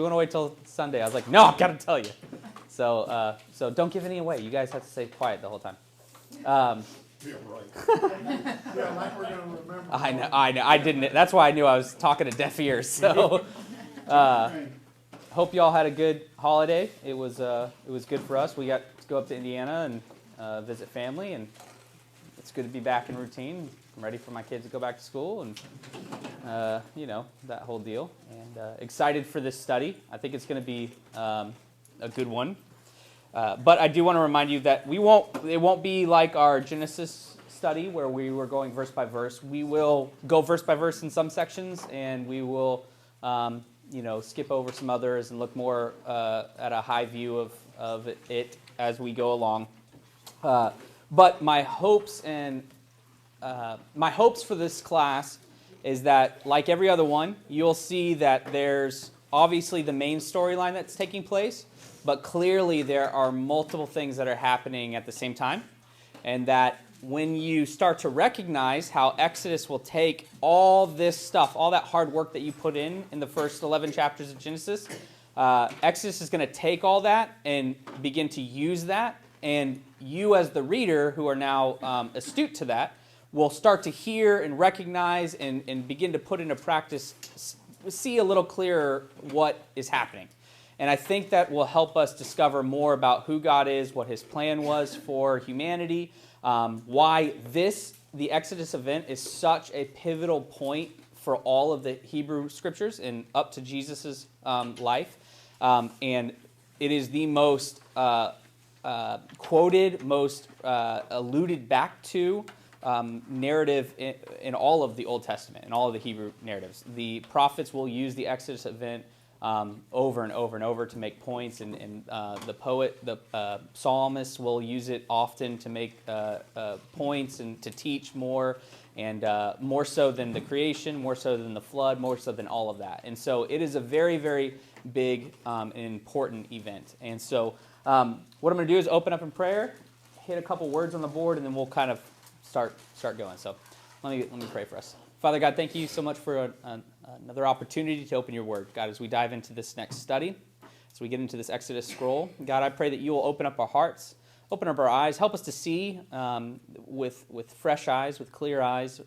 We want to wait till Sunday. I was like, no, I've got to tell you. So don't give any away. You guys have to stay quiet the whole time. Yeah, right. Yeah, like we're going to remember. I know. I didn't. That's why I knew I was talking to deaf ears. So, hope y'all had a good holiday. It was good for us. We got to go up to Indiana and visit family, and it's good to be back in routine. I'm ready for my kids to go back to school, and that whole deal. And excited for this study. I think it's going to be a good one. But I do want to remind you that it won't be like our Genesis study where we were going verse by verse. We will go verse by verse in some sections, and we will, skip over some others and look more at a high view of it as we go along. But my hopes for this class is that, like every other one, you'll see that there's obviously the main storyline that's taking place, but clearly there are multiple things that are happening at the same time, and that when you start to recognize how Exodus will take all this stuff, all that hard work that you put in the first 11 chapters of Genesis, Exodus is going to take all that and begin to use that, and you as the reader, who are now astute to that, will start to hear and recognize and begin to put into practice, see a little clearer what is happening. And I think that will help us discover more about who God is, what his plan was for humanity, why the Exodus event is such a pivotal point for all of the Hebrew scriptures and up to Jesus' life. And it is the most quoted, most alluded back to narrative in all of the Old Testament, in all of the Hebrew narratives. The prophets will use the Exodus event over and over and over to make points, and the psalmist will use it often to make points and to teach more, and more so than the creation, more so than the flood, more so than all of that. And so it is a very, very big and important event. And so what I'm going to do is open up in prayer, hit a couple words on the board, and then we'll kind of start going. So let me pray for us. Father God, thank you so much for another opportunity to open your word. God, as we dive into this next study, as we get into this Exodus scroll, God, I pray that you will open up our hearts, open up our eyes, help us to see with fresh eyes, with clear eyes,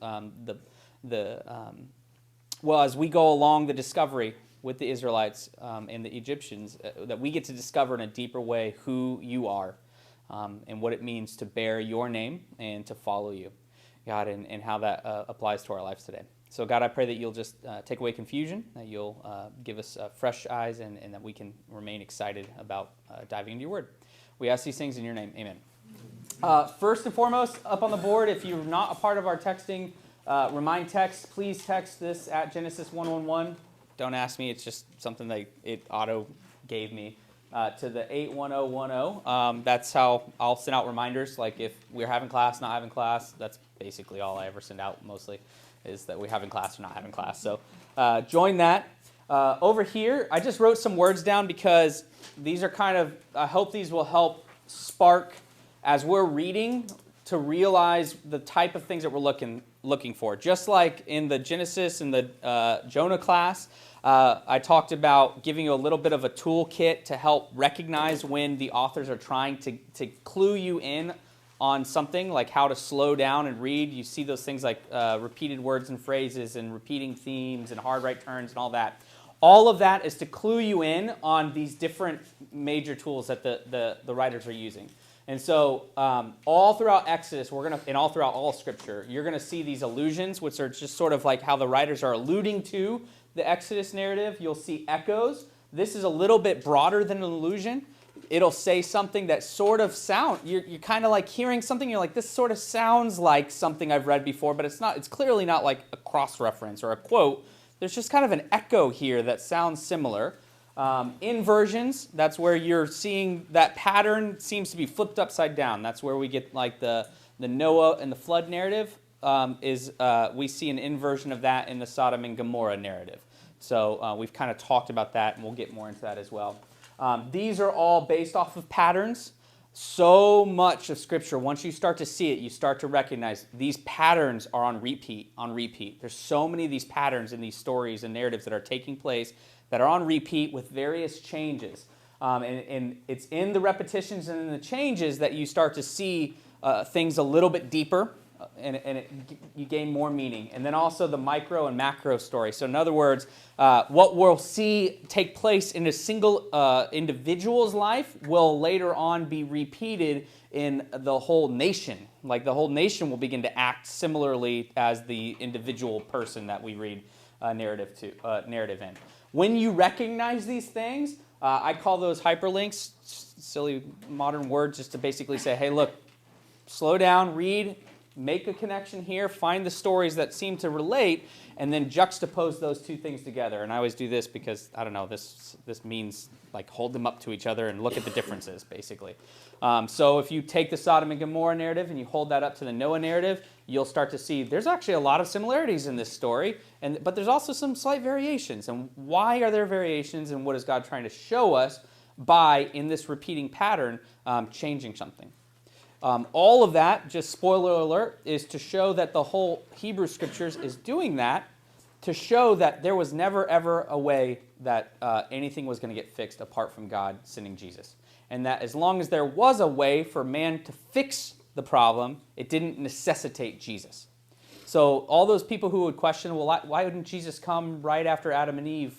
as we go along the discovery with the Israelites and the Egyptians, that we get to discover in a deeper way who you are and what it means to bear your name and to follow you, God, and how that applies to our lives today. So, God, I pray that you'll just take away confusion, that you'll give us fresh eyes, and that we can remain excited about diving into your word. We ask these things in your name. Amen. First and foremost, up on the board, if you're not a part of our texting, remind text, please text this at Genesis 111. Don't ask me. It's just something that it auto gave me. To the 81010. That's how I'll send out reminders. Like if we're having class, not having class, that's basically all I ever send out mostly, is that we're having class or not having class. So join that. Over here, I just wrote some words down because these are I hope these will help spark, as we're reading, to realize the type of things that we're looking for. Just like in the Genesis and the Jonah class, I talked about giving you a little bit of a toolkit to help recognize when the authors are trying to clue you in on something, like how to slow down and read. You see those things like repeated words and phrases and repeating themes and hard right turns and all that. All of that is to clue you in on these different major tools that the writers are using. And so all throughout Exodus, and all throughout all Scripture, you're going to see these allusions, which are just sort of like how the writers are alluding to the Exodus narrative. You'll see echoes. This is a little bit broader than an allusion. It'll say something that sort of you're kind of like hearing something, you're like, this sort of sounds like something I've read before, but it's not. It's clearly not like a cross-reference or a quote. There's just kind of an echo here that sounds similar. Inversions, that's where you're seeing that pattern seems to be flipped upside down. That's where we get like the Noah and the flood narrative. We see an inversion of that in the Sodom and Gomorrah narrative. So we've kind of talked about that, and we'll get more into that as well. These are all based off of patterns. So much of Scripture, once you start to see it, you start to recognize these patterns are on repeat. There's so many of these patterns in these stories and narratives that are taking place that are on repeat with various changes. And it's in the repetitions and in the changes that you start to see things a little bit deeper, and you gain more meaning. And then also the micro and macro story. So in other words, what we'll see take place in a single individual's life will later on be repeated in the whole nation. Like the whole nation will begin to act similarly as the individual person that we read narrative in. When you recognize these things, I call those hyperlinks, silly modern word just to basically say, hey, look, slow down, read, make a connection here, find the stories that seem to relate, and then juxtapose those two things together. And I always do this because, I don't know, this means like hold them up to each other and look at the differences, basically. So if you take the Sodom and Gomorrah narrative and you hold that up to the Noah narrative, you'll start to see there's actually a lot of similarities in this story, but there's also some slight variations. And why are there variations, and what is God trying to show us by, in this repeating pattern, changing something? All of that, just spoiler alert, is to show that the whole Hebrew Scriptures is doing that, to show that there was never, ever a way that anything was going to get fixed apart from God sending Jesus. And that as long as there was a way for man to fix the problem, it didn't necessitate Jesus. So all those people who would question, well, why didn't Jesus come right after Adam and Eve,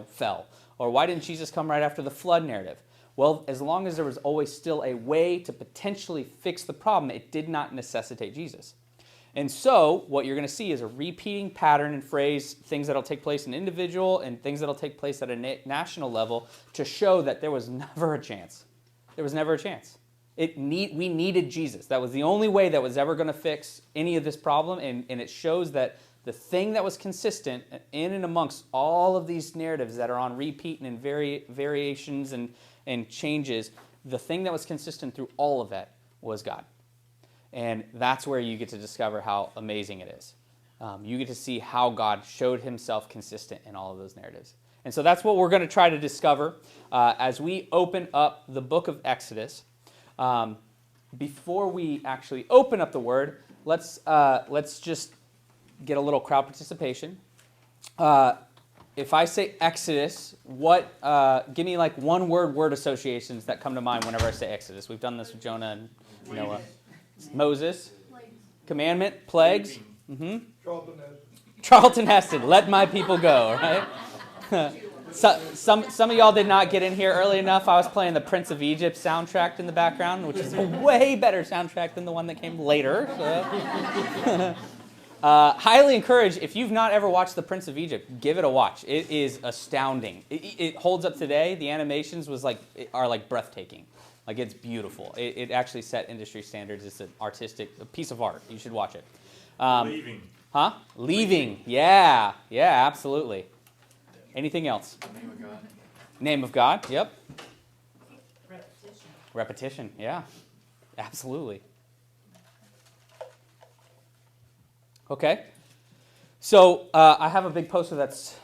fell? Or why didn't Jesus come right after the flood narrative? Well, as long as there was always still a way to potentially fix the problem, it did not necessitate Jesus. And so what you're going to see is a repeating pattern and phrase, things that will take place in individual and things that will take place at a national level to show that there was never a chance. There was never a chance. We needed Jesus. That was the only way that was ever going to fix any of this problem, and it shows that the thing that was consistent in and amongst all of these narratives that are on repeat and in variations and changes, the thing that was consistent through all of that was God. And that's where you get to discover how amazing it is. You get to see how God showed himself consistent in all of those narratives. And so that's what we're going to try to discover as we open up the book of Exodus. Before we actually open up the word, let's just get a little crowd participation. If I say Exodus, give me like one word associations that come to mind whenever I say Exodus. We've done this with Jonah and Noah. Moses, commandment, plagues. Mm-hmm. Charlton Heston, let my people go, right? Some of y'all did not get in here early enough. I was playing the Prince of Egypt soundtrack in the background, which is a way better soundtrack than the one that came later. So. Highly encourage, if you've not ever watched the Prince of Egypt, give it a watch. It is astounding. It holds up today. The animations are like breathtaking. Like, it's beautiful. It actually set industry standards. It's a piece of art. You should watch it. Leaving. Huh? Leaving. Yeah, absolutely. Anything else? Name of God. Name of God, yep. Repetition. Repetition, yeah. Absolutely. Okay. So I have a big poster that's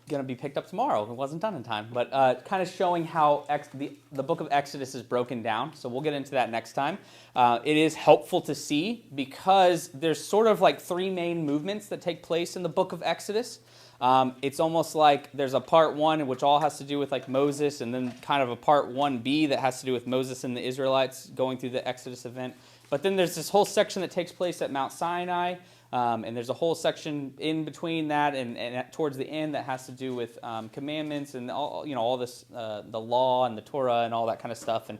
going to be picked up tomorrow. It wasn't done in time, but kind of showing how the book of Exodus is broken down. So we'll get into that next time. It is helpful to see because there's sort of like three main movements that take place in the book of Exodus. It's almost like there's a part 1 which all has to do with like Moses, and then kind of a part 1b that has to do with Moses and the Israelites going through the Exodus event. But then there's this whole section that takes place at Mount Sinai. And there's a whole section in between that and towards the end that has to do with commandments and all this, the law and the Torah and all that kind of stuff. And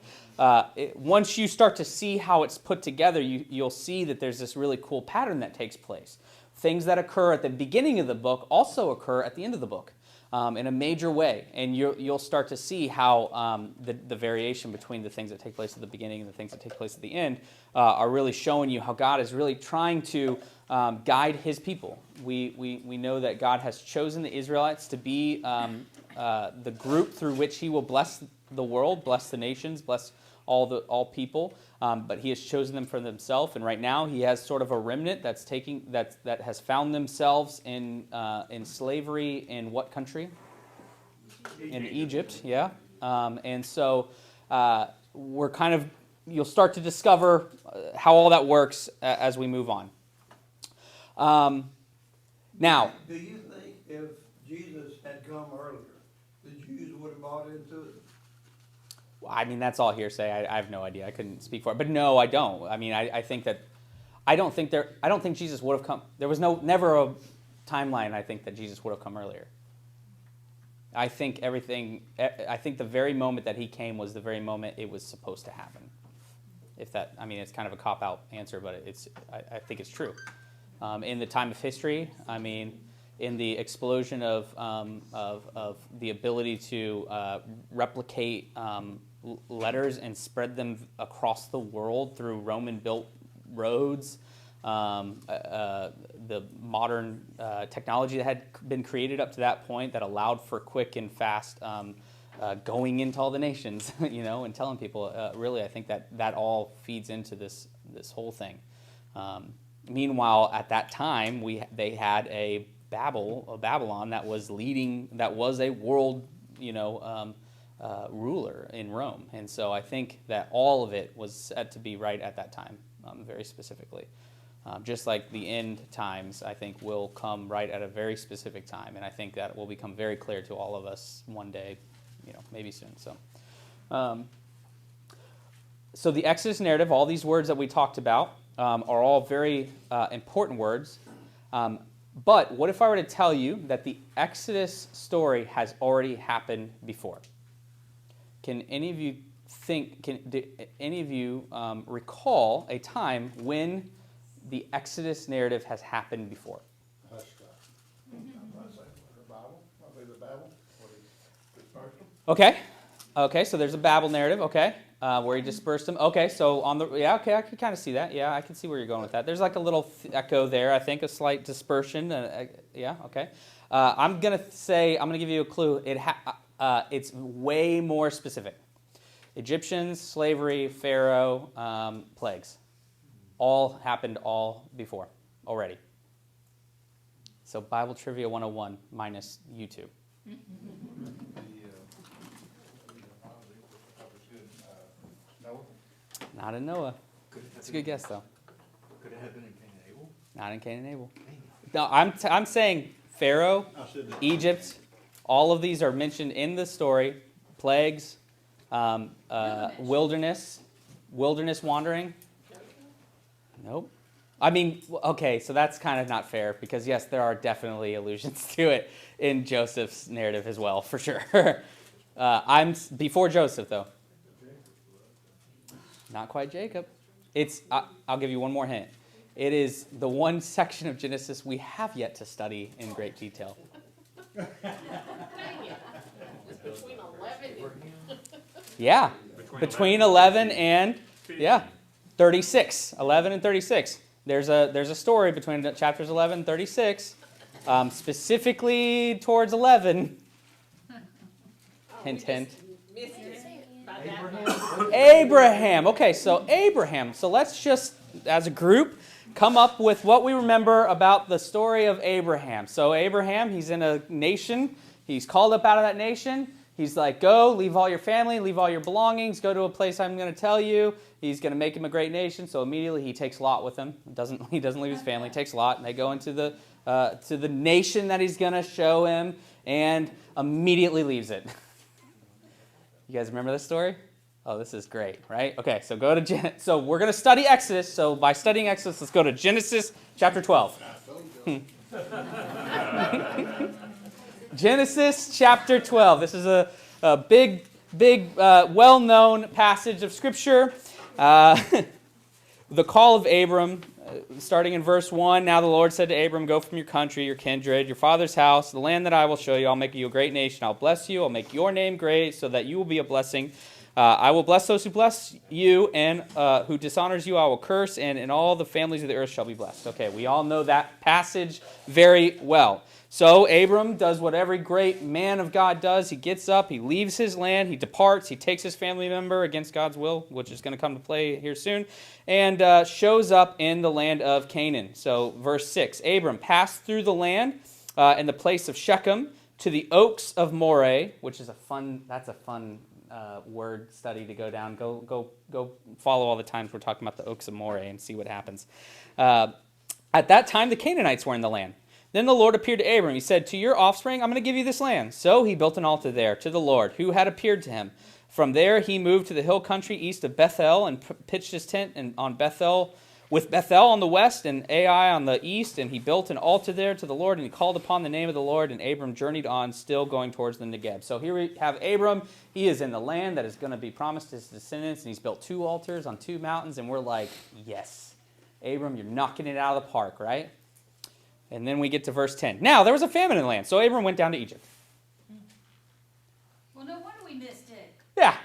once you start to see how it's put together, you'll see that there's this really cool pattern that takes place. Things that occur at the beginning of the book also occur at the end of the book in a major way. And you'll start to see how the variation between the things that take place at the beginning and the things that take place at the end are really showing you how God is really trying to guide his people. We know that God has chosen the Israelites to be the group through which he will bless the world, bless the nations, bless all people. But he has chosen them for himself, and right now he has sort of a remnant that has found themselves in slavery in what country? In Egypt, yeah. And so you'll start to discover how all that works as we move on. Now, do you think if Jesus had come earlier, bought into it? Well, I mean, that's all hearsay. I have no idea. I couldn't speak for it. But no, I don't. I mean, I think that I don't think Jesus would have come. There was never a timeline, I think, that Jesus would have come earlier. I think the very moment that he came was the very moment it was supposed to happen. I mean, it's kind of a cop-out answer, but I think it's true. In the time of history, I mean, in the explosion of the ability to replicate letters and spread them across the world through Roman-built roads, the modern technology that had been created up to that point that allowed for quick and fast going into all the nations, and telling people. Really, I think that all feeds into this whole thing. Meanwhile, at that time, they had a Babylon that was a world, ruler in Rome, and so I think that all of it was set to be right at that time, very specifically. Just like the end times, I think, will come right at a very specific time, and I think that will become very clear to all of us one day, maybe soon. So the Exodus narrative, all these words that we talked about, are all very important words. But what if I were to tell you that the Exodus story has already happened before? Can any of you recall a time when the Exodus narrative has happened before? Hush, God. I'm not saying the Bible. Probably the Bible. What he dispersed them. Okay. So there's a Babel narrative. Okay. Where he dispersed them. Okay. So I can kind of see that. Yeah, I can see where you're going with that. There's like a little echo there. I think a slight dispersion. Yeah. Okay. I'm gonna give you a clue. It's way more specific. Egyptians, slavery, Pharaoh, plagues. All happened before already. So Bible Trivia 101 minus YouTube. Noah? Not in Noah. It's a good guess, though. Could it have been in Cain and Abel? Not in Cain and Abel. No, I'm saying Pharaoh, Egypt, all of these are mentioned in the story. Plagues, wilderness wandering. Nope. I mean, okay, so that's kind of not fair because, yes, there are definitely allusions to it in Joseph's narrative as well, for sure. I'm before Joseph, though. Not quite Jacob. I'll give you one more hint. It is the one section of Genesis we have yet to study in great detail. Dang it. It's between 11 and... Yeah, between 11 and 36. 11 and 36. There's a story between chapters 11 and 36, specifically towards 11. Hint, hint. Abraham. Okay, so Abraham. So let's just, as a group, come up with what we remember about the story of Abraham. So Abraham, he's in a nation. He's called up out of that nation. He's like, go, leave all your family, leave all your belongings, go to a place I'm going to tell you. He's going to make him a great nation. So immediately he takes Lot with him. He doesn't leave his family. He takes Lot, and they go into the nation that he's going to show him, and immediately leaves it. You guys remember this story? Oh, this is great, right? Okay, so so we're going to study Exodus. So by studying Exodus, let's go to Genesis chapter 12. Genesis chapter 12. This is a big, well-known passage of Scripture. The call of Abram, starting in verse 1. Now the Lord said to Abram, go from your country, your kindred, your father's house, the land that I will show you. I'll make you a great nation. I'll bless you. I'll make your name great so that you will be a blessing. I will bless those who bless you, and who dishonors you I will curse, and in all the families of the earth shall be blessed. Okay, we all know that passage very well. So Abram does what every great man of God does. He gets up, he leaves his land, he departs, he takes his family member against God's will, which is going to come to play here soon, and shows up in the land of Canaan. So verse 6, Abram passed through the land in the place of Shechem to the oaks of Moreh, which is a fun word study to go down. Go follow all the times we're talking about the oaks of Moreh and see what happens. At that time, the Canaanites were in the land. Then the Lord appeared to Abram. He said, to your offspring, I'm going to give you this land. So he built an altar there to the Lord, who had appeared to him. From there he moved to the hill country east of Bethel and pitched his tent on Bethel, with Bethel on the west and Ai on the east. And he built an altar there to the Lord, and he called upon the name of the Lord. And Abram journeyed on, still going towards the Negeb. So here we have Abram. He is in the land that is going to be promised to his descendants, and he's built 2 altars on 2 mountains. And we're like, yes, Abram, you're knocking it out of the park, right? And then we get to verse 10. Now, there was a famine in the land, so Abram went down to Egypt. Well, no wonder we missed it. Yeah.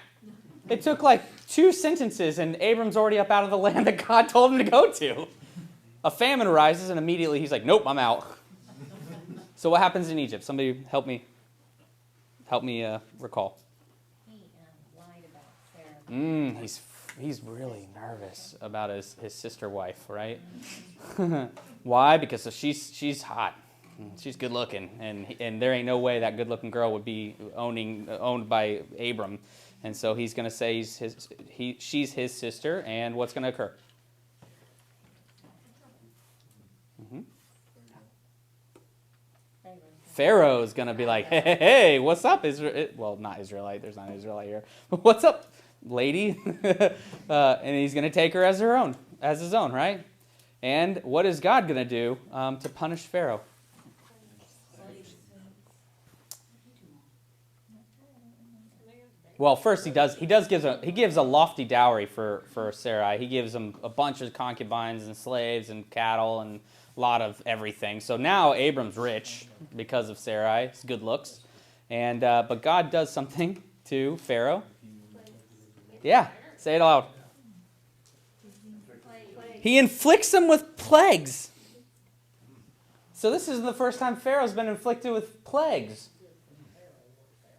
It took like 2 sentences, and Abram's already up out of the land that God told him to go to. A famine arises, and immediately he's like, nope, I'm out. So what happens in Egypt? Somebody help me recall. He lied about Sarah. He's really nervous about his sister wife, right? Why? Because she's hot, she's good looking, and there ain't no way that good looking girl would be owned by Abram, and so he's going to say she's his sister, and what's going to occur? Pharaoh is going to be like, hey, what's up, Israel? Well, not Israelite. There's not an Israelite here. But what's up, lady? And he's going to take her as his own, right? And what is God going to do to punish Pharaoh? Well, first he gives a lofty dowry for Sarai. He gives him a bunch of concubines and slaves and cattle and a lot of everything. So now Abram's rich because of Sarai's good looks, and but God does something to Pharaoh. Yeah, say it aloud. He inflicts him with plagues. So this is the first time Pharaoh's been inflicted with plagues.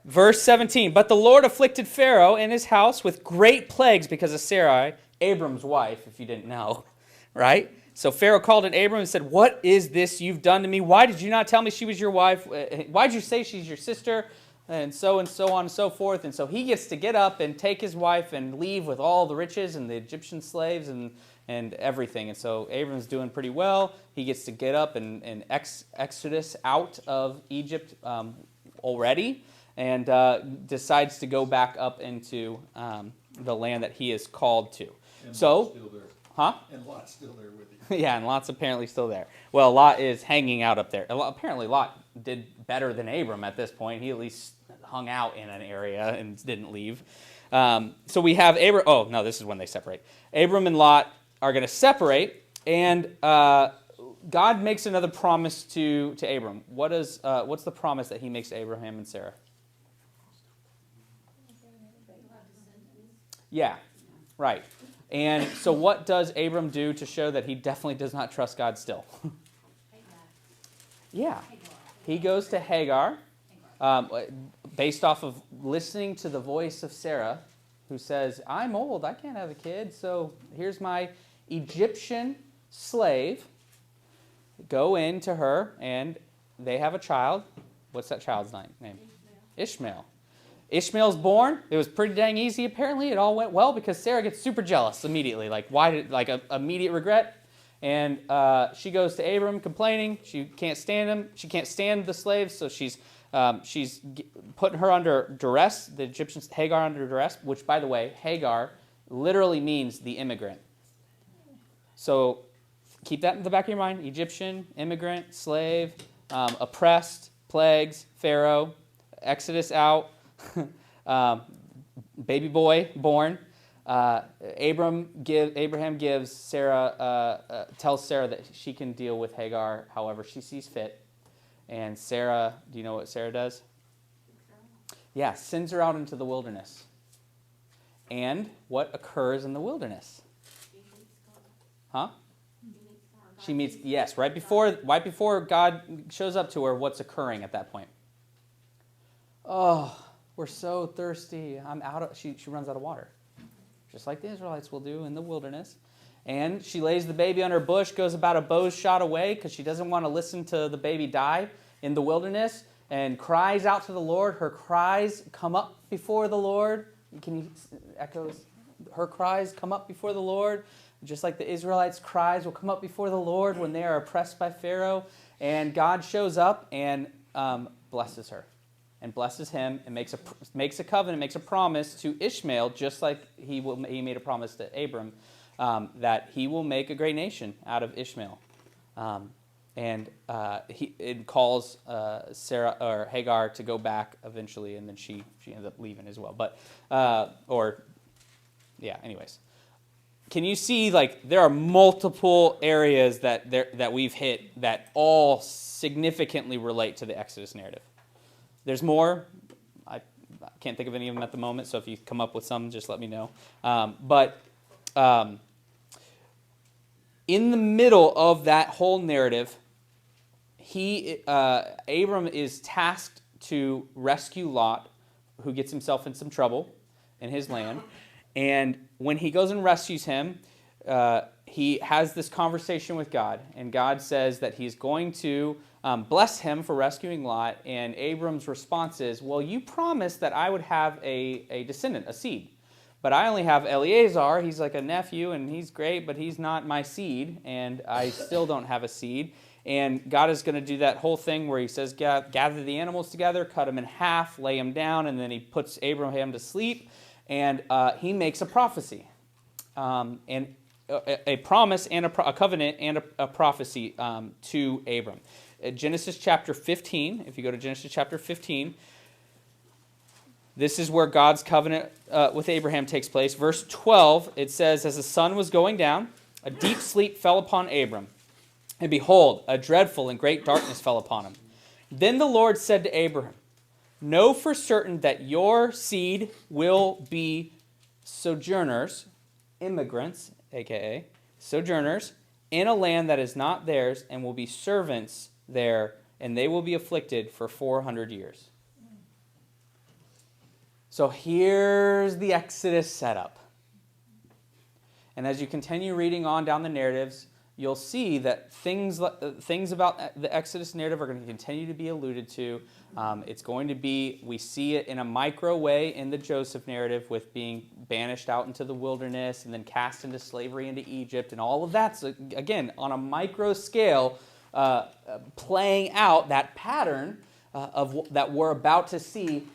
Verse 17, but the Lord afflicted Pharaoh and his house with great plagues because of Sarai, Abram's wife, if you didn't know, right? So Pharaoh called in Abram and said, what is this you've done to me? Why did you not tell me she was your wife? Why did you say she's your sister? And so on and so forth. And so he gets to get up and take his wife and leave with all the riches and the Egyptian slaves and everything. And so Abram's doing pretty well. He gets to get up and exodus out of Egypt already, and decides to go back up into the land that he is called to. And So, Lot's still there. huh? And Lot's still there with you. Yeah, and Lot's apparently still there. Well, Lot is hanging out up there. Apparently Lot did better than Abram at this point. He at least hung out in an area and didn't leave. So we have Abram. Oh, no, this is when they separate. Abram and Lot are going to separate, and God makes another promise to Abram. What's the promise that he makes to Abraham and Sarah? Yeah, right. And so what does Abram do to show that he definitely does not trust God still? Yeah. He goes to Hagar, based off of listening to the voice of Sarah, who says, I'm old, I can't have a kid, so here's my Egyptian slave. Go in to her, and they have a child. What's that child's name? Ishmael. Ishmael's born. It was pretty dang easy, apparently. It all went well because Sarah gets super jealous immediately. Immediate regret. And she goes to Abram complaining. She can't stand him. She can't stand the slaves, so she's putting her under duress, the Egyptians, Hagar under duress, which, by the way, Hagar literally means the immigrant. So keep that in the back of your mind. Egyptian, immigrant, slave, oppressed, plagues, Pharaoh, Exodus out, baby boy born. Abraham gives Sarah, tells Sarah that she can deal with Hagar however she sees fit. And Sarah, do you know what Sarah does? Yeah, sends her out into the wilderness. And what occurs in the wilderness? Huh? She meets, yes, right before God shows up to her, what's occurring at that point? Oh, we're so thirsty. She runs out of water. Just like the Israelites will do in the wilderness. And she lays the baby under a bush, goes about a bow's shot away because she doesn't want to listen to the baby die in the wilderness, and cries out to the Lord. Her cries come up before the Lord. Can you echoes? Her cries come up before the Lord, just like the Israelites' cries will come up before the Lord when they are oppressed by Pharaoh. And God shows up and blesses her and blesses him and makes a covenant, makes a promise to Ishmael, just like he made a promise to Abram, that he will make a great nation out of Ishmael. It calls Sarah or Hagar to go back eventually, and then she ends up leaving as well. Anyways. Can you see, like, there are multiple areas that we've hit that all significantly relate to the Exodus narrative? There's more. I can't think of any of them at the moment, so if you come up with some, just let me know. In the middle of that whole narrative, Abram is tasked to rescue Lot, who gets himself in some trouble in his land. And when he goes and rescues him, he has this conversation with God. And God says that he's going to bless him for rescuing Lot. And Abram's response is, well, you promised that I would have a descendant, a seed. But I only have Eleazar. He's like a nephew, and he's great, but he's not my seed. And I still don't have a seed. And God is going to do that whole thing where he says, gather the animals together, cut them in half, lay them down, and then he puts Abraham to sleep. And he makes a prophecy, and a promise and a covenant and a prophecy to Abram. Genesis chapter 15, if you go to Genesis chapter 15, this is where God's covenant with Abraham takes place. Verse 12, it says, as the sun was going down, a deep sleep fell upon Abram. And behold, a dreadful and great darkness fell upon him. Then the Lord said to Abraham, know for certain that your seed will be sojourners, immigrants, a.k.a. sojourners, in a land that is not theirs, and will be servants there, and they will be afflicted for 400 years. So here's the Exodus setup. And as you continue reading on down the narratives, you'll see that things about the Exodus narrative are going to continue to be alluded to. It's going to be, we see it in a micro way in the Joseph narrative with being banished out into the wilderness and then cast into slavery into Egypt. And all of that's, again, on a micro scale, playing out that pattern that we're about to see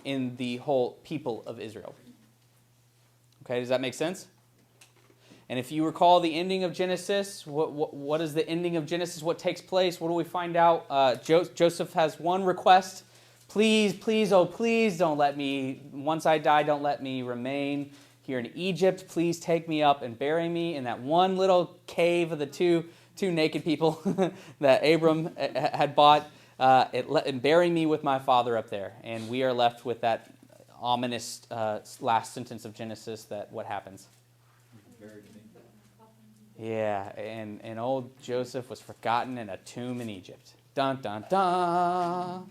in the whole people of Israel. Okay, does that make sense? And if you recall the ending of Genesis, what is the ending of Genesis? What takes place? What do we find out? Joseph has one request. Please, oh please don't let me, once I die, don't let me remain here in Egypt. Please take me up and bury me in that one little cave of the two naked people that Abram had bought. And bury me with my father up there. And we are left with that ominous last sentence of Genesis that what happens? Yeah, and old Joseph was forgotten in a tomb in Egypt. Dun, dun, dun.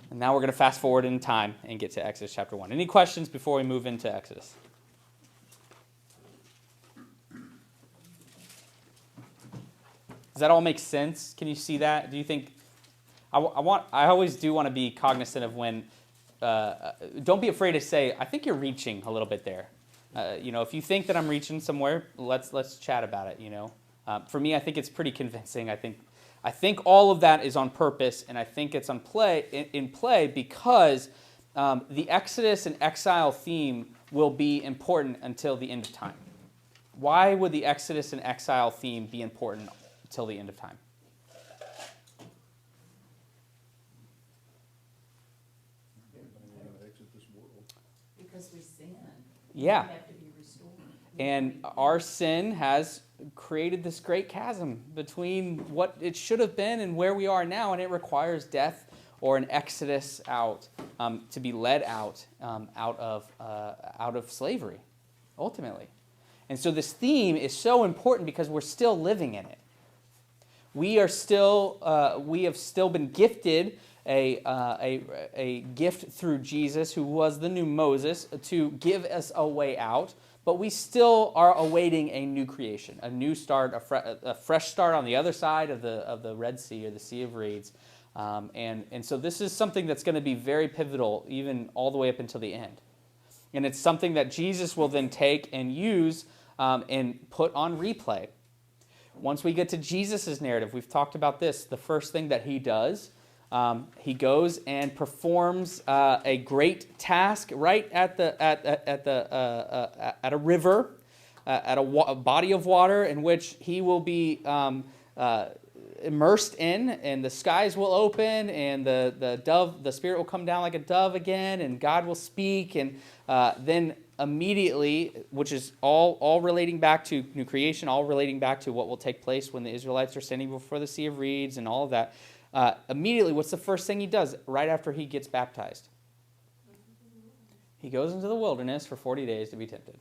And now we're going to fast forward in time and get to Exodus chapter 1. Any questions before we move into Exodus? Does that all make sense? Can you see that? Do you think... I always do want to be cognizant of when... don't be afraid to say, I think you're reaching a little bit there. If you think that I'm reaching somewhere, let's chat about it. For me, I think it's pretty convincing. I think all of that is on purpose, and I think it's in play because the Exodus and exile theme will be important until the end of time. Why would the Exodus and exile theme be important until the end of time? Because we sin. Yeah. We have to be restored. And our sin has created this great chasm between what it should have been and where we are now, and it requires death or an exodus out to be led out of slavery, ultimately. And so this theme is so important because we're still living in it. We have still been gifted a gift through Jesus, who was the new Moses, to give us a way out. But we still are awaiting a new creation, a new start, a fresh start on the other side of the Red Sea or the Sea of Reeds. And so this is something that's going to be very pivotal, even all the way up until the end. And it's something that Jesus will then take and use and put on replay. Once we get to Jesus' narrative, we've talked about this. The first thing that he does, he goes and performs a great task right at a river, at a body of water in which he will be immersed in, and the skies will open, and the Spirit will come down like a dove again, and God will speak, and then immediately, which is all relating back to new creation, all relating back to what will take place when the Israelites are standing before the Sea of Reeds and all of that. Immediately, what's the first thing he does right after he gets baptized? He goes into the wilderness for 40 days to be tempted.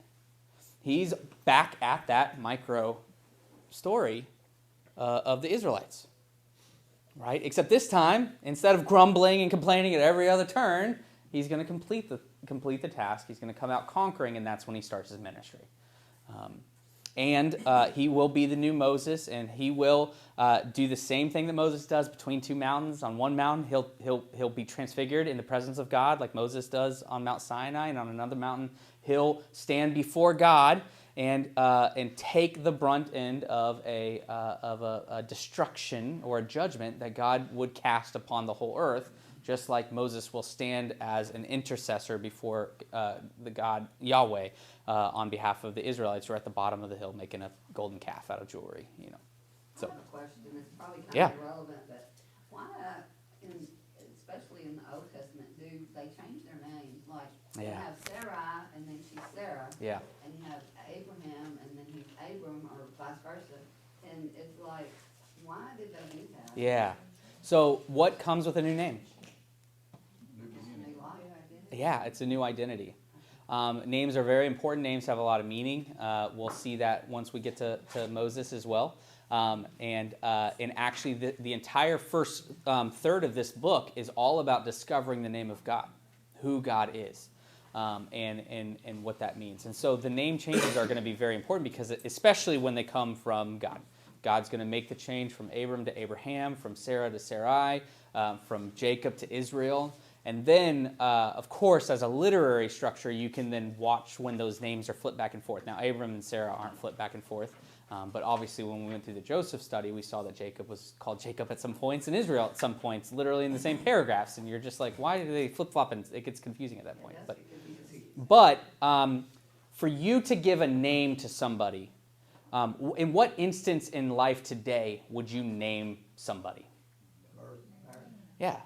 He's back at that micro story of the Israelites, right? Except this time, instead of grumbling and complaining at every other turn, he's going to complete the task. He's going to come out conquering, and that's when he starts his ministry. And he will be the new Moses, and he will do the same thing that Moses does between two mountains. On one mountain, he'll be transfigured in the presence of God, like Moses does on Mount Sinai, and on another mountain, he'll stand before God and take the brunt end of a destruction or a judgment that God would cast upon the whole earth, just like Moses will stand as an intercessor before the God Yahweh on behalf of the Israelites who are at the bottom of the hill making a golden calf out of jewelry. I have a question. It's probably kind Yeah. of irrelevant, but why, especially in the Old Testament, do they change their names? Like, you Yeah. have Sarai, and then she's Sarah. Yeah. And you have Abraham, and then he's Abram, or vice versa. And it's like, why did they do that? Yeah. So what comes with a new name? Just a new life. Yeah, it's a new identity. Names are very important. Names have a lot of meaning. We'll see that once we get to Moses as well. And actually, the entire first third of this book is all about discovering the name of God, who God is, and what that means. And so the name changes are going to be very important because, especially when they come from God. God's going to make the change from Abram to Abraham, from Sarah to Sarai, from Jacob to Israel. And then, of course, as a literary structure, you can then watch when those names are flipped back and forth. Now, Abram and Sarah aren't flipped back and forth. But obviously, when we went through the Joseph study, we saw that Jacob was called Jacob at some points and Israel at some points, literally in the same paragraphs. And you're just like, why do they flip-flop? And it gets confusing at that point. But for you to give a name to somebody, in what instance in life today would you name somebody? Yeah.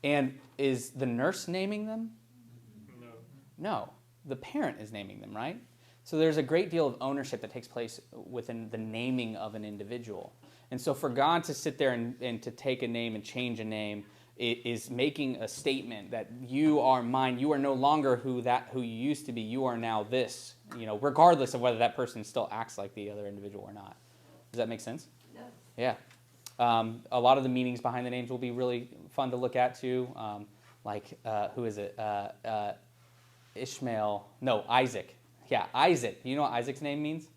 And is the nurse naming them? No. The parent is naming them, right? So there's a great deal of ownership that takes place within the naming of an individual. And so for God to sit there and to take a name and change a name is making a statement that you are mine. You are no longer who you used to be. You are now this, regardless of whether that person still acts like the other individual or not. Does that make sense? Yeah. Yeah. A lot of the meanings behind the names will be really fun to look at too. Who is it? Isaac. Yeah, Isaac. You know what Isaac's name means?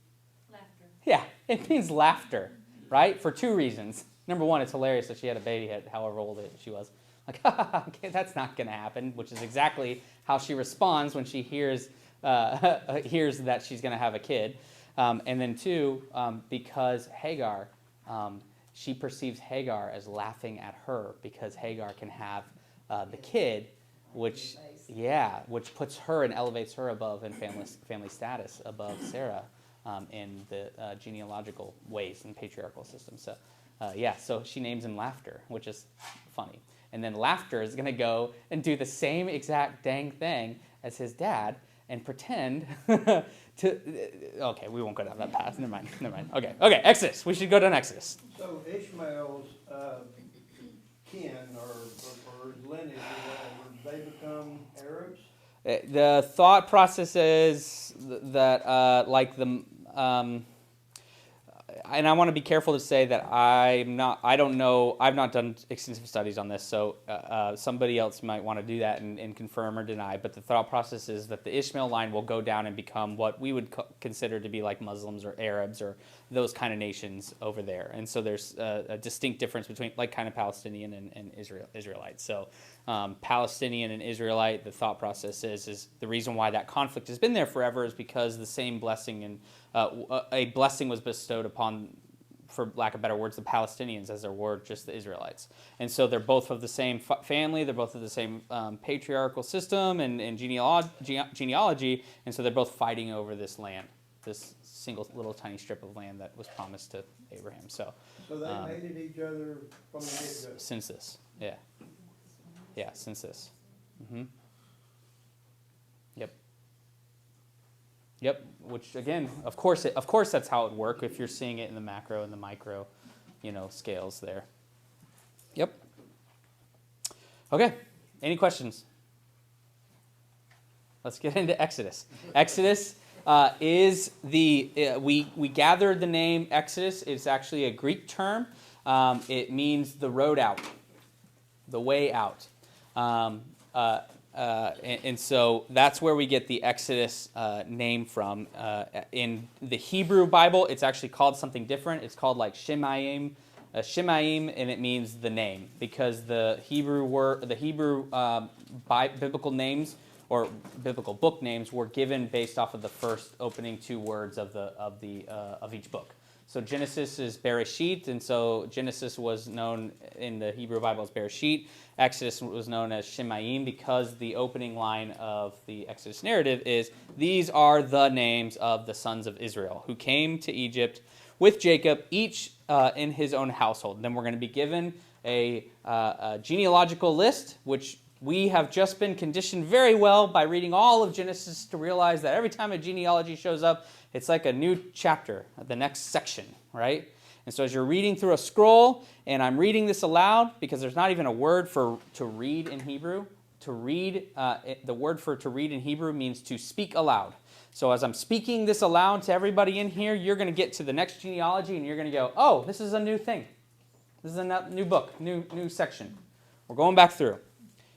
Laughter. Yeah, it means laughter, right? For two reasons. Number one, it's hilarious that she had a baby at however old she was. Like, okay, that's not going to happen, which is exactly how she responds when she hears that she's going to have a kid. And then two, because Hagar, she perceives Hagar as laughing at her because Hagar can have the kid, which puts her and elevates her above in family status above Sarah in the genealogical ways and patriarchal system. So, so she names him Laughter, which is funny. And then Laughter is going to go and do the same exact dang thing as his dad and pretend to... Okay, we won't go down that path. Never mind. Okay, Exodus. We should go down Exodus. So Ishmael's kin or lineage, they become Arabs? The thought process is that, and I want to be careful to say that I've not done extensive studies on this, so somebody else might want to do that and confirm or deny, but the thought process is that the Ishmael line will go down and become what we would consider to be like Muslims or Arabs or those kind of nations over there. And so there's a distinct difference between like kind of Palestinian and Israelite. So Palestinian and Israelite, the thought process is the reason why that conflict has been there forever is because the same blessing and a blessing was bestowed upon for lack of better words, the Palestinians as there were just the Israelites. And so they're both of the same family, they're both of the same patriarchal system and genealogy, and so they're both fighting over this land, this single little tiny strip of land that was promised to Abraham. So they hated each other from the get-go. since this, yeah, since this. Mm-hmm. Yep. Which again, of course, that's how it would work if you're seeing it in the macro and the micro, scales there. Yep. Okay. Any questions? Let's get into Exodus. Exodus is we gathered the name Exodus. It's actually a Greek term. It means the road out, the way out. And so that's where we get the Exodus name from. In the Hebrew Bible, it's actually called something different. It's called like Shemaim, and it means the name, because the Hebrew biblical names or biblical book names were given based off of the first opening two words of each book. So Genesis is Bereshit, and so Genesis was known in the Hebrew Bible as Bereshit. Exodus was known as Shemaim because the opening line of the Exodus narrative is, these are the names of the sons of Israel who came to Egypt with Jacob, each in his own household. And then we're going to be given a genealogical list, which we have just been conditioned very well by reading all of Genesis to realize that every time a genealogy shows up, it's like a new chapter, the next section, right? And so as you're reading through a scroll, and I'm reading this aloud, because there's not even a word for to read in Hebrew. To read, the word for to read in Hebrew means to speak aloud. So as I'm speaking this aloud to everybody in here, you're going to get to the next genealogy, and you're going to go, oh, this is a new thing. This is a new book, new section. We're going back through.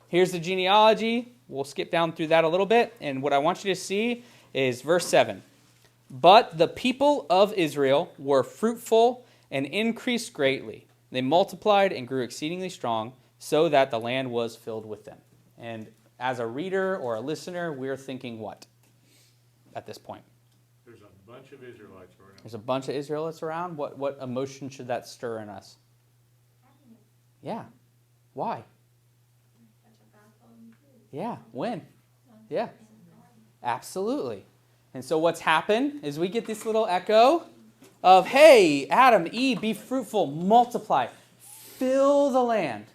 Here's the genealogy. We'll skip down through that a little bit. And what I want you to see is verse 7. But the people of Israel were fruitful and increased greatly. They multiplied and grew exceedingly strong, so that the land was filled with them. And as a reader or a listener, we're thinking what at this point? There's a bunch of Israelites around. There's a bunch of Israelites around. What emotion should that stir in us? Yeah. Why? Yeah. When? Yeah. Absolutely. And so what's happened is we get this little echo of, hey, Adam, Eve, be fruitful, multiply, fill the land.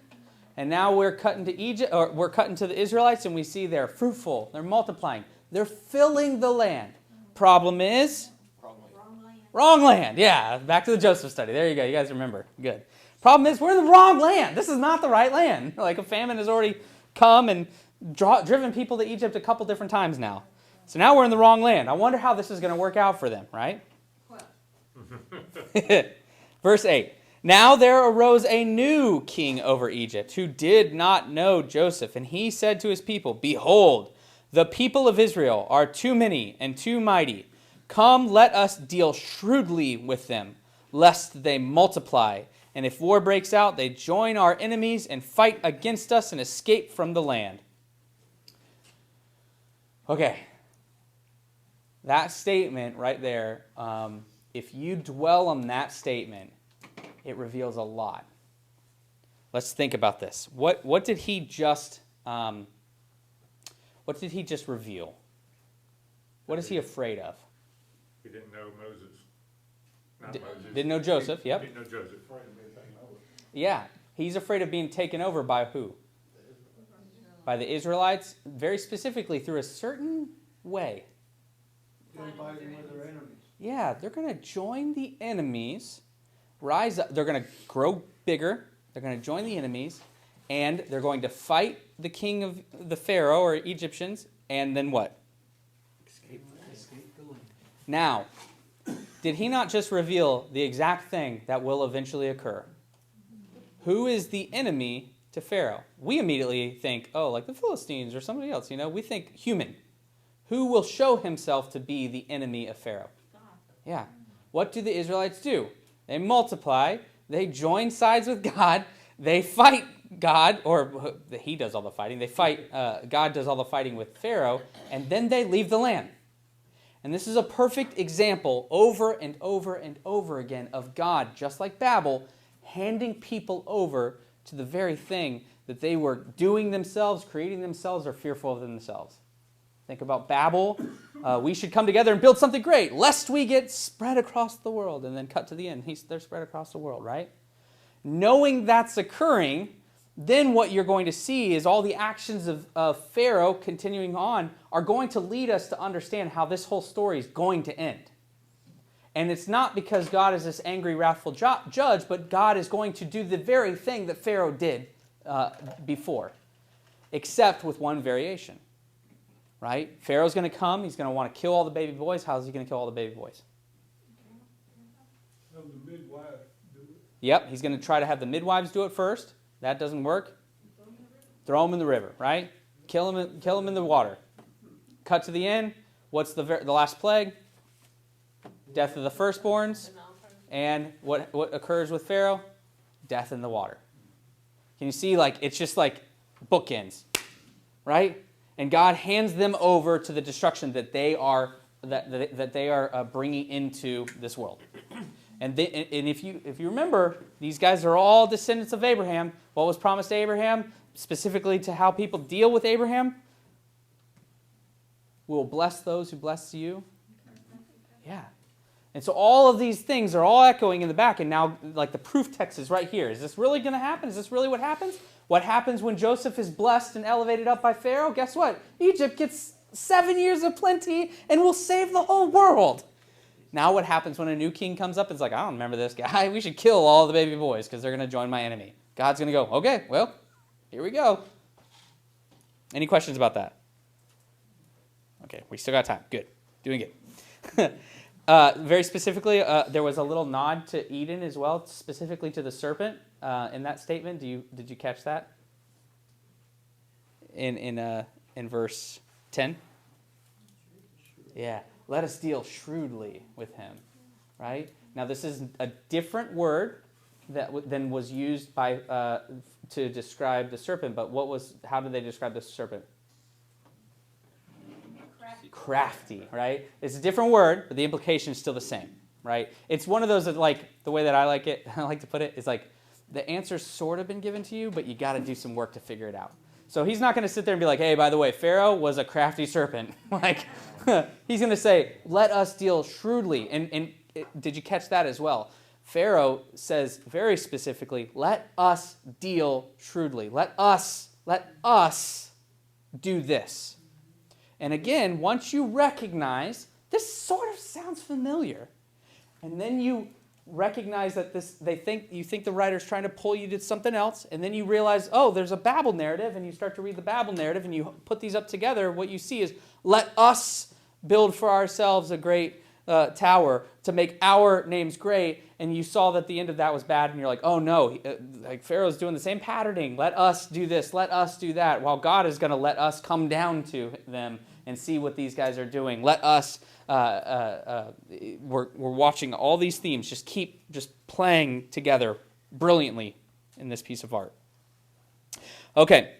And now we're cutting to Egypt, or we're cutting to the Israelites, and we see they're fruitful, they're multiplying, they're filling the land. Problem is? Wrong land. Yeah, back to the Joseph study. There you go. You guys remember. Good. Problem is, we're in the wrong land. This is not the right land. Like, a famine has already come and driven people to Egypt a couple different times now. So now we're in the wrong land. I wonder how this is going to work out for them, right? Verse 8. Now there arose a new king over Egypt who did not know Joseph. And he said to his people, behold, the people of Israel are too many and too mighty. Come, let us deal shrewdly with them, lest they multiply. And if war breaks out, they join our enemies and fight against us and escape from the land. Okay. That statement right there, if you dwell on that statement, it reveals a lot. Let's think about this. What did he just reveal? What is he afraid of? He didn't know Moses. Not Moses. Didn't know Joseph, yep. Didn't know Joseph. Yeah, he's afraid of being taken over by who? By the Israelites, very specifically through a certain way. Fighting with their enemies. Yeah, they're going to join the enemies, rise up. They're going to grow bigger. They're going to join the enemies, and they're going to fight the king of the Pharaoh or Egyptians, and then what? Escape the land. Now, did he not just reveal the exact thing that will eventually occur? Who is the enemy to Pharaoh? We immediately think, oh, like the Philistines or somebody else, we think human. Who will show himself to be the enemy of Pharaoh? God. Yeah. What do the Israelites do? They multiply. They join sides with God. They fight God, or he does all the fighting. They fight. God does all the fighting with Pharaoh, and then they leave the land. And this is a perfect example over and over and over again of God, just like Babel, handing people over to the very thing that they were doing themselves, creating themselves, or fearful of themselves. Think about Babel. We should come together and build something great, lest we get spread across the world. And then cut to the end. They're spread across the world, right? Knowing that's occurring, then what you're going to see is all the actions of Pharaoh continuing on are going to lead us to understand how this whole story is going to end. And it's not because God is this angry, wrathful judge, but God is going to do the very thing that Pharaoh did before, except with one variation. Right? Pharaoh's going to come. He's going to want to kill all the baby boys. How's he going to kill all the baby boys? Have the midwife do it. Yep, he's going to try to have the midwives do it first. That doesn't work. Throw them in the river, right? Kill them in the water. Cut to the end. What's the last plague? Death of the firstborns. And what occurs with Pharaoh? Death in the water. Can you see, like, it's just like bookends, right? And God hands them over to the destruction that they are bringing into this world. And if you remember, these guys are all descendants of Abraham. What was promised to Abraham, specifically to how people deal with Abraham? We will bless those who bless you. Yeah. And so all of these things are all echoing in the back. And now, like, the proof text is right here. Is this really going to happen? Is this really what happens? What happens when Joseph is blessed and elevated up by Pharaoh? Guess what? Egypt gets 7 years of plenty and will save the whole world. Now what happens when a new king comes up? It's like, I don't remember this guy. We should kill all the baby boys because they're going to join my enemy. God's going to go, okay, well, here we go. Any questions about that? Okay, we still got time. Good. Doing good. Very specifically, there was a little nod to Eden as well, specifically to the serpent in that statement. Did you catch that? In verse 10? Yeah. Let us deal shrewdly with him, right? Now, this is a different word than was used by to describe the serpent. But how did they describe the serpent? Crafty, right? It's a different word, but the implication is still the same, right? It's one of those that, like, the way that I like to put it is like the answer's sort of been given to you, but you got to do some work to figure it out. So he's not going to sit there and be like, hey, by the way, Pharaoh was a crafty serpent. Like, he's going to say, let us deal shrewdly. And did you catch that as well? Pharaoh says very specifically, let us deal shrewdly. Let us do this. And again, once you recognize, this sort of sounds familiar, and then you recognize that you think the writer's trying to pull you to something else, and then you realize, oh, there's a Babel narrative, and you start to read the Babel narrative, and you put these up together, what you see is, let us build for ourselves a great tower to make our names great, and you saw that the end of that was bad, and you're like, oh no, like Pharaoh's doing the same patterning, let us do this, let us do that, while God is going to let us come down to them and see what these guys are doing. Let us, we're watching all these themes keep playing together brilliantly in this piece of art. Okay,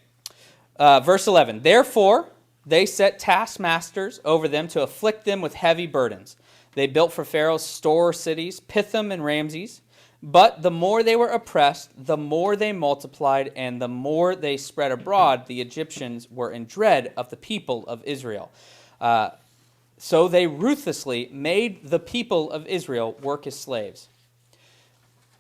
verse 11. Therefore, they set taskmasters over them to afflict them with heavy burdens. They built for Pharaoh store cities, Pithom and Ramses. But the more they were oppressed, the more they multiplied, and the more they spread abroad, the Egyptians were in dread of the people of Israel. So they ruthlessly made the people of Israel work as slaves.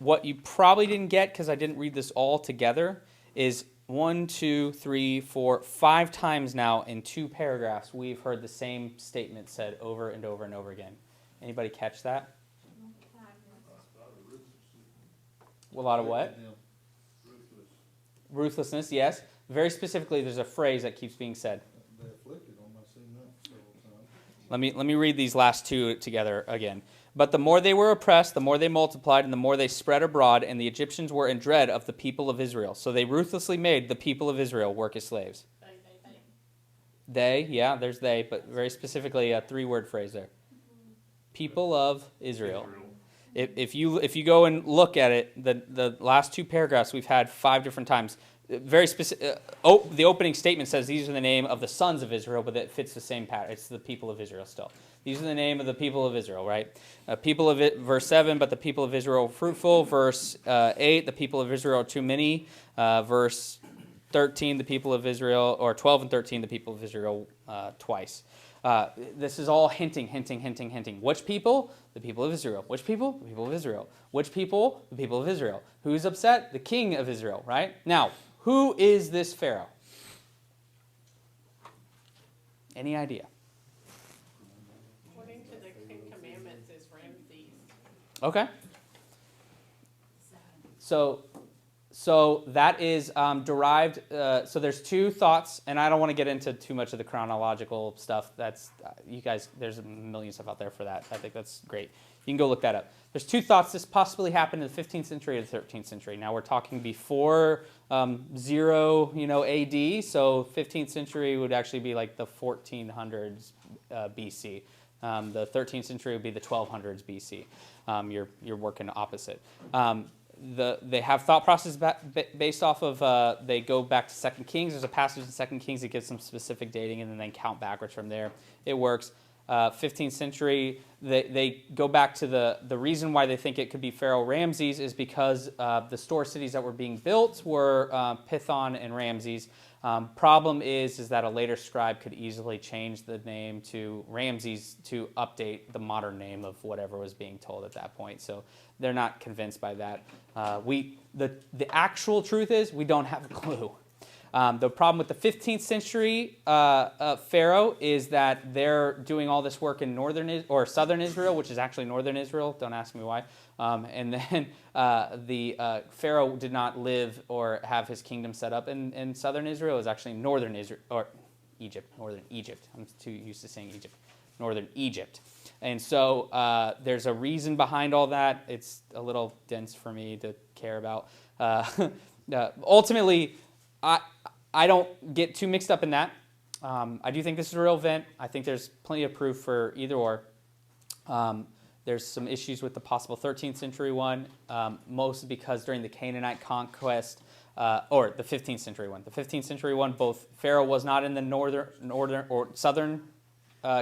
What you probably didn't get, because I didn't read this all together, is 1, 2, 3, 4, 5 times now in 2 paragraphs we've heard the same statement said over and over and over again. Anybody catch that? A lot of what? Ruthlessness, yes. Very specifically, there's a phrase that keeps being said. They afflicted them, I've seen that several times. Let me read these last 2 together again. But the more they were oppressed, the more they multiplied, and the more they spread abroad, and the Egyptians were in dread of the people of Israel. So they ruthlessly made the people of Israel work as slaves. They, yeah, there's they, but very specifically a 3-word phrase there. People of Israel. If you go and look at it, the last 2 paragraphs we've had 5 different times. very specific. The opening statement says these are the name of the sons of Israel, but it fits the same pattern. It's the people of Israel still. These are the name of the people of Israel, right? People of it, verse 7, but the people of Israel were fruitful. Verse 8, the people of Israel are too many. Verse 13, the people of Israel, or 12 and 13, the people of Israel twice. This is all hinting. Which people? The people of Israel. Which people? The people of Israel. Which people? The people of Israel. Who's upset? The king of Israel, right? Now, who is this Pharaoh? Any idea? According to the Ten Commandments, is Ramses. Okay. So that is derived. So there's two thoughts, and I don't want to get into too much of the chronological stuff. That's you guys. There's a million stuff out there for that. I think that's great. You can go look that up. There's two thoughts. This possibly happened in the 15th century or the 13th century. Now we're talking before 0, AD. So 15th century would actually be like the 1400s BC. The 13th century would be the 1200s BC. You're working opposite. They have thought process based off of, they go back to 2 Kings. There's a passage in 2 Kings that gives some specific dating, and then they count backwards from there. It works. 15th century, they go back to the reason why they think it could be Pharaoh Ramses is because the store cities that were being built were Pithon and Ramses. Problem is that a later scribe could easily change the name to Ramses to update the modern name of whatever was being told at that point. So they're not convinced by that. The actual truth is we don't have a clue. The problem with the 15th century Pharaoh is that they're doing all this work in southern Israel, which is actually northern Israel. Don't ask me why. And then the Pharaoh did not live or have his kingdom set up in southern Israel. It was actually northern Israel, or Egypt, northern Egypt. I'm too used to saying Egypt. Northern Egypt. And so there's a reason behind all that. It's a little dense for me to care about. Ultimately, I don't get too mixed up in that. I do think this is a real event. I think there's plenty of proof for either or. There's some issues with the possible 13th century one, mostly because during the Canaanite conquest, or the 15th century one. The 15th century one, both Pharaoh was not in the northern or southern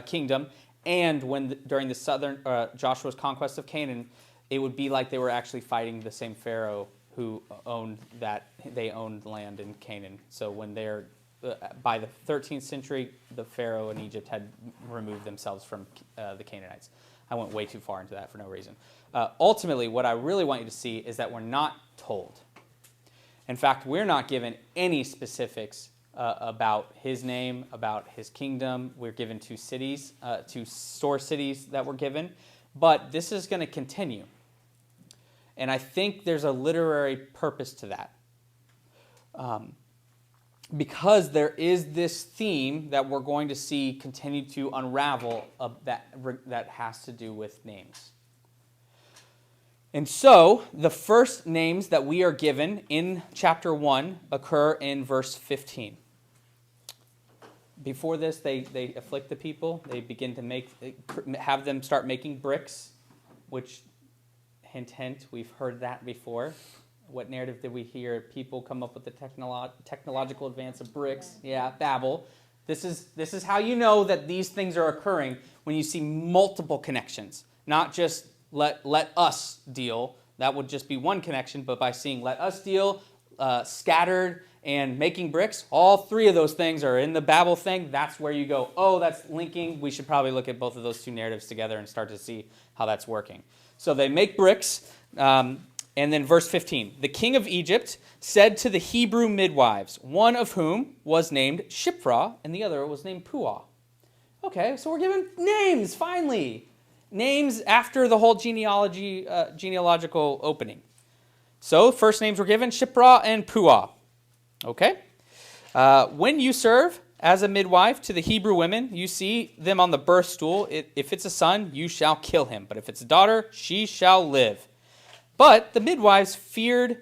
kingdom, and during the southern Joshua's conquest of Canaan, it would be like they were actually fighting the same Pharaoh who owned land in Canaan. So when they're by the 13th century, the Pharaoh in Egypt had removed themselves from the Canaanites. I went way too far into that for no reason. Ultimately, what I really want you to see is that we're not told. In fact, we're not given any specifics about his name, about his kingdom. We're given two store cities that were given. But this is going to continue. And I think there's a literary purpose to that. Because there is this theme that we're going to see continue to unravel that has to do with names. And so, the first names that we are given in chapter 1 occur in verse 15. Before this, they afflict the people. They begin to have them start making bricks, which, hint, hint, we've heard that before. What narrative did we hear? People come up with the technological advance of bricks. Yeah, Babel. This is how you know that these things are occurring when you see multiple connections. Not just let us deal. That would just be one connection. But by seeing let us deal, scattered, and making bricks, all three of those things are in the Babel thing. That's where you go, oh, that's linking. We should probably look at both of those two narratives together and start to see how that's working. So they make bricks. And then verse 15, the king of Egypt said to the Hebrew midwives, one of whom was named Shiphrah and the other was named Puah. Okay, so we're given names, finally. Names after the whole genealogical opening. So first names were given, Shiphrah and Puah. Okay. When you serve as a midwife to the Hebrew women, you see them on the birth stool. If it's a son, you shall kill him. But if it's a daughter, she shall live. But the midwives feared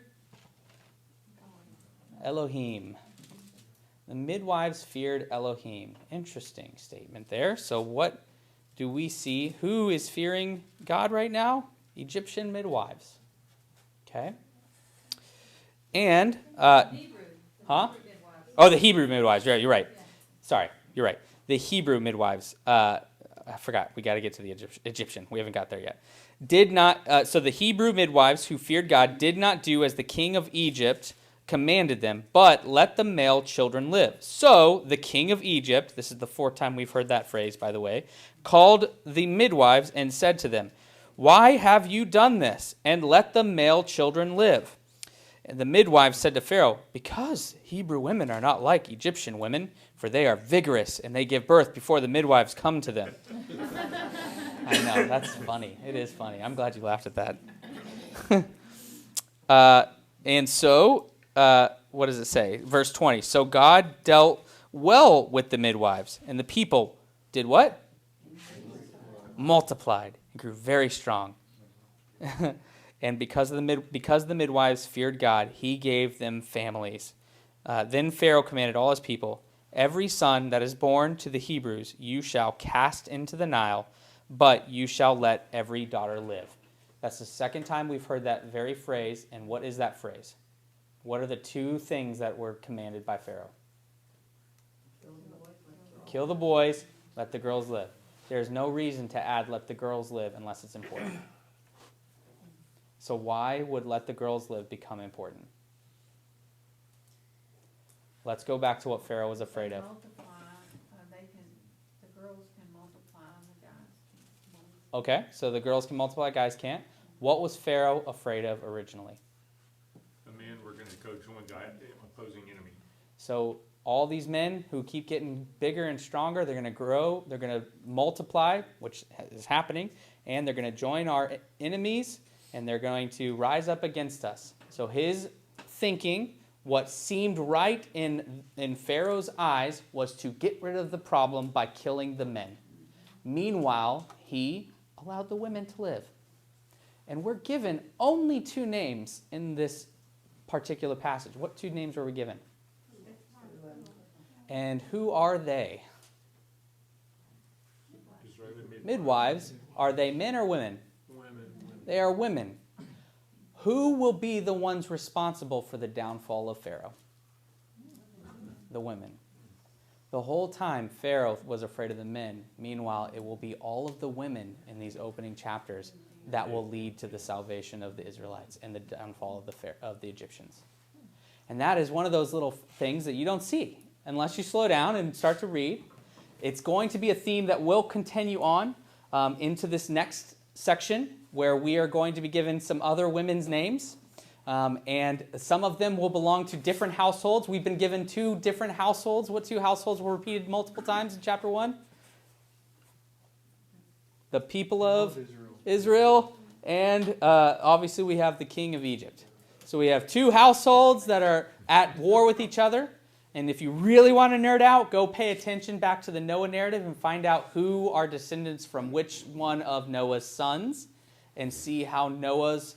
Elohim. The midwives feared Elohim. Interesting statement there. So what do we see? Who is fearing God right now? Egyptian midwives. Okay. And Hebrew. Huh? Oh, the Hebrew midwives. Right, you're right. Sorry, you're right. The Hebrew midwives. I forgot. We got to get to the Egyptian. We haven't got there yet. Did not. So the Hebrew midwives who feared God did not do as the king of Egypt commanded them, but let the male children live. So the king of Egypt, this is the fourth time we've heard that phrase, by the way, called the midwives and said to them, "Why have you done this? And let the male children live." And the midwives said to Pharaoh, "Because Hebrew women are not like Egyptian women, for they are vigorous, and they give birth before the midwives come to them." I know, that's funny. It is funny. I'm glad you laughed at that. And so, what does it say? Verse 20. So God dealt well with the midwives, and the people did what? Multiplied and grew very strong. And because the midwives feared God, he gave them families. Then Pharaoh commanded all his people, "Every son that is born to the Hebrews you shall cast into the Nile, but you shall let every daughter live." That's the second time we've heard that very phrase. And what is that phrase? What are the two things that were commanded by Pharaoh? Kill the boys, let the girls live. There's no reason to add "let the girls live" unless it's important. So why would "let the girls live" become important? Let's go back to what Pharaoh was afraid of. Multiply, the girls can multiply and the guys can. Okay, so the girls can multiply, guys can't. What was Pharaoh afraid of originally? The men were going to go join the opposing enemy. So all these men who keep getting bigger and stronger, they're going to grow, they're going to multiply, which is happening, and they're going to join our enemies, and they're going to rise up against us. So his thinking, what seemed right in Pharaoh's eyes, was to get rid of the problem by killing the men. Meanwhile, he allowed the women to live. And we're given only two names in this particular passage. What two names were we given? And who are they? Israeli Midwives. Are they men or women? Women. They are women. Who will be the ones responsible for the downfall of Pharaoh? The women. The whole time Pharaoh was afraid of the men. Meanwhile, it will be all of the women in these opening chapters that will lead to the salvation of the Israelites and the downfall of the Egyptians. And that is one of those little things that you don't see unless you slow down and start to read. It's going to be a theme that will continue on into this next section, where we are going to be given some other women's names. And some of them will belong to different households. We've been given two different households. What two households were repeated multiple times in chapter 1? The people of Israel, and obviously we have the king of Egypt. So we have two households that are at war with each other. And if you really want to nerd out, go pay attention back to the Noah narrative and find out who are descendants from which one of Noah's sons, and see how Noah's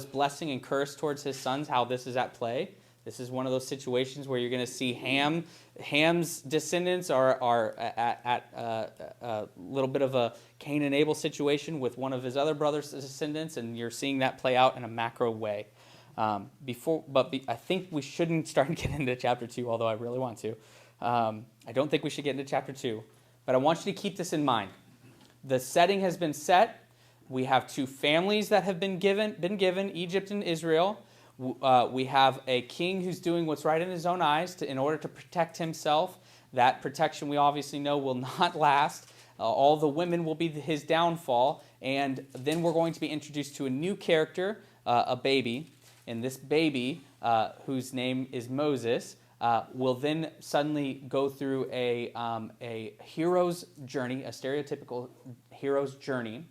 blessing and curse towards his sons, how this is at play. This is one of those situations where you're going to see Ham's descendants are at a little bit of a Cain and Abel situation with one of his other brother's descendants, and you're seeing that play out in a macro way. I think we shouldn't start getting into chapter 2, although I really want to. I don't think we should get into chapter 2, but I want you to keep this in mind. The setting has been set. We have two families that have been given, Egypt and Israel. We have a king who's doing what's right in his own eyes in order to protect himself. That protection, we obviously know, will not last. All the women will be his downfall. And then we're going to be introduced to a new character, a baby. And this baby, whose name is Moses, will then suddenly go through a hero's journey, a stereotypical hero's journey,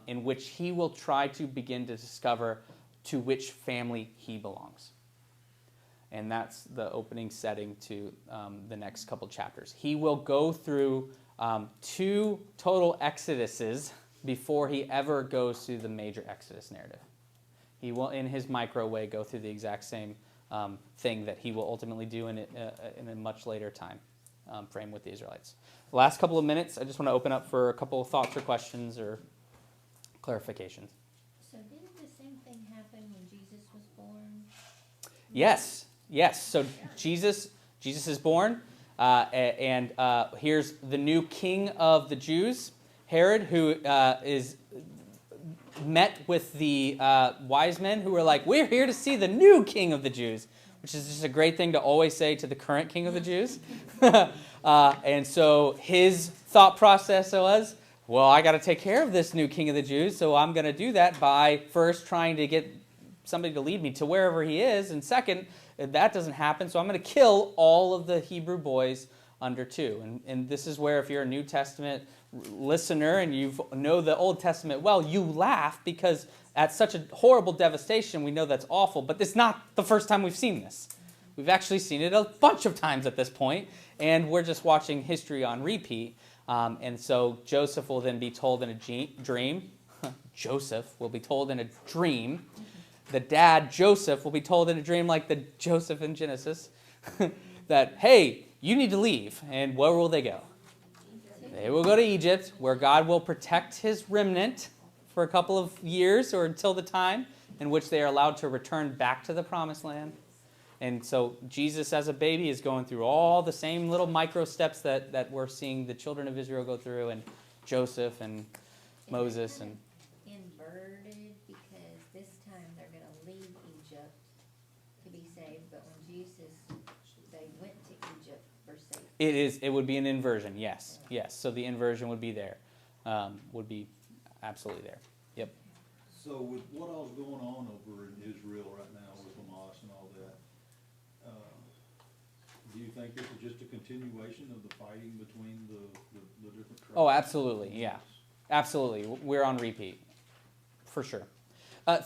in which he will try to begin to discover to which family he belongs. And that's the opening setting to the next couple chapters. He will go through 2 total exoduses before he ever goes through the major Exodus narrative. He will, in his micro way, go through the exact same thing that he will ultimately do in a much later time frame with the Israelites. The last couple of minutes, I just want to open up for a couple of thoughts or questions or clarifications. So didn't the same thing happen when Jesus was born? Yes. Yes. So Jesus is born, and here's the new king of the Jews, Herod, who is met with the wise men who were like, "We're here to see the new king of the Jews," which is just a great thing to always say to the current king of the Jews. And so his thought process was, well, I got to take care of this new king of the Jews, so I'm going to do that by first trying to get somebody to lead me to wherever he is, and second, if that doesn't happen, so I'm going to kill all of the Hebrew boys under 2. And this is where, if you're a New Testament listener and you know the Old Testament well, you laugh because at such a horrible devastation, we know that's awful, but it's not the first time we've seen this. We've actually seen it a bunch of times at this point, and we're just watching history on repeat. And so Joseph will then be told in a dream. Joseph will be told in a dream. The dad, Joseph, will be told in a dream like the Joseph in Genesis that, hey, you need to leave. And where will they go? They will go to Egypt, where God will protect his remnant for a couple of years or until the time in which they are allowed to return back to the promised land. And so Jesus as a baby is going through all the same little micro steps that we're seeing the children of Israel go through, and Joseph and Moses. And Inverted, because this time they're going to leave Egypt to be saved, but when Jesus, they went to Egypt for safety. it would be an inversion, yes. So the inversion would be there, would be absolutely there. Yep. So with what all's going on over in Israel right now with Hamas and all that, do you think this is just a continuation of the fighting between the different tribes? Oh, absolutely, yeah. Absolutely. We're on repeat, for sure.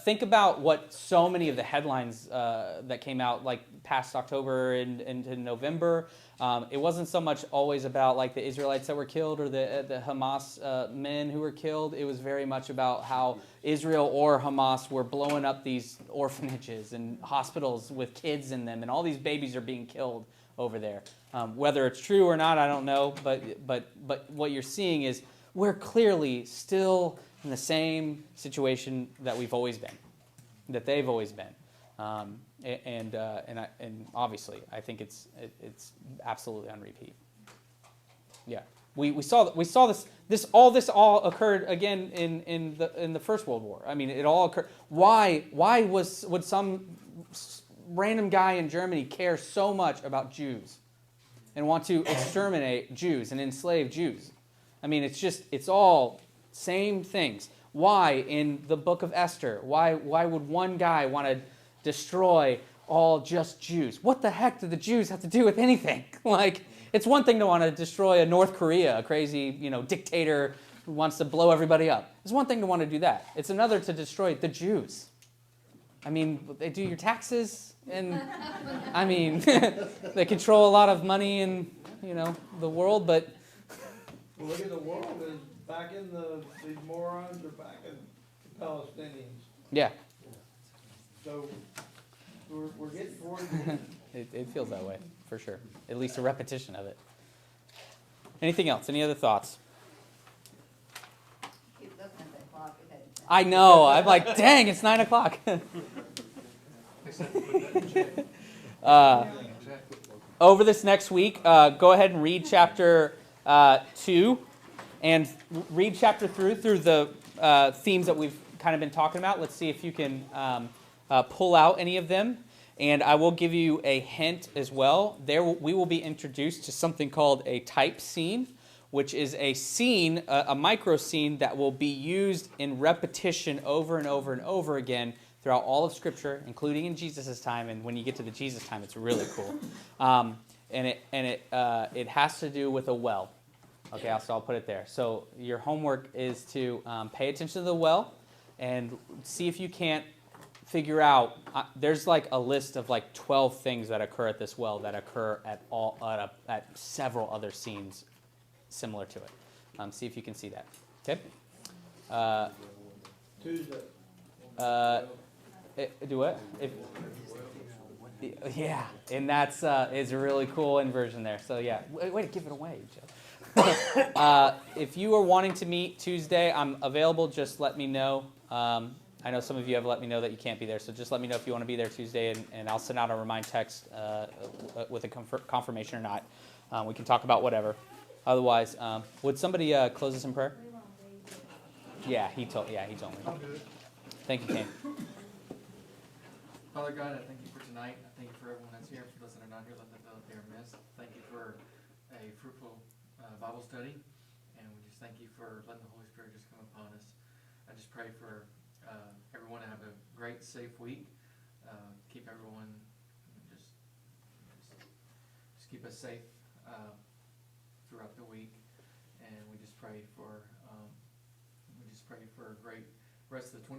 Think about what so many of the headlines that came out like past October and into November. It wasn't so much always about like the Israelites that were killed or the Hamas men who were killed. It was very much about how Israel or Hamas were blowing up these orphanages and hospitals with kids in them, and all these babies are being killed over there. Whether it's true or not, I don't know. But what you're seeing is we're clearly still in the same situation that we've always been, that they've always been, and obviously I think it's absolutely on repeat. Yeah, we saw this all occurred again in the First World War. I mean, it all occurred. Why would some random guy in Germany care so much about Jews and want to exterminate Jews and enslave Jews? I mean, it's all same things. Why in the book of Esther? Why would one guy want to destroy all just Jews? What the heck do the Jews have to do with anything? Like, it's one thing to want to destroy a North Korea, a crazy, dictator who wants to blow everybody up. It's one thing to want to do that. It's another to destroy the Jews. I mean, they do your taxes, and I mean, they control a lot of money in, the world, but Well, look at the world is back in these morons are back in the Palestinians. yeah, So we're getting towards it feels that way, for sure. At least a repetition of it. Anything else? Any other thoughts? Keep looking at that clock, it hadn't changed. I know. I'm like, dang, it's 9 o'clock. Over this next week, go ahead and read chapter 2, and read chapter 3 through the themes that we've kind of been talking about. Let's see if you can pull out any of them. And I will give you a hint as well. We will be introduced to something called a type scene, which is a scene, a micro scene that will be used in repetition over and over and over again throughout all of Scripture, including in Jesus' time. And when you get to the Jesus time, it's really cool. And it has to do with a well. Okay, so I'll put it there. So your homework is to pay attention to the well and see if you can't figure out. There's like a list of like 12 things that occur at this well that occur at several other scenes similar to it. See if you can see that. Okay. Tuesday. Do what? Yeah, and that's is a really cool inversion there. So yeah, way to give it away, Joe. If you are wanting to meet Tuesday, I'm available. Just let me know. I know some of you have let me know that you can't be there, so just let me know if you want to be there Tuesday, and I'll send out a remind text with a confirmation or not. We can talk about whatever. Otherwise, would somebody close us in prayer? We won't be here. Yeah, he told me. Thank you, Kane. Father God, I thank you for tonight. I thank you for everyone that's here. For those that are not here, let them know that they are missed. Thank you for a fruitful Bible study. And we just thank you for letting the Holy Spirit just come upon us. I just pray for everyone to have a great, safe week. Keep everyone, just keep us safe throughout the week. And we just pray for a great rest of the 20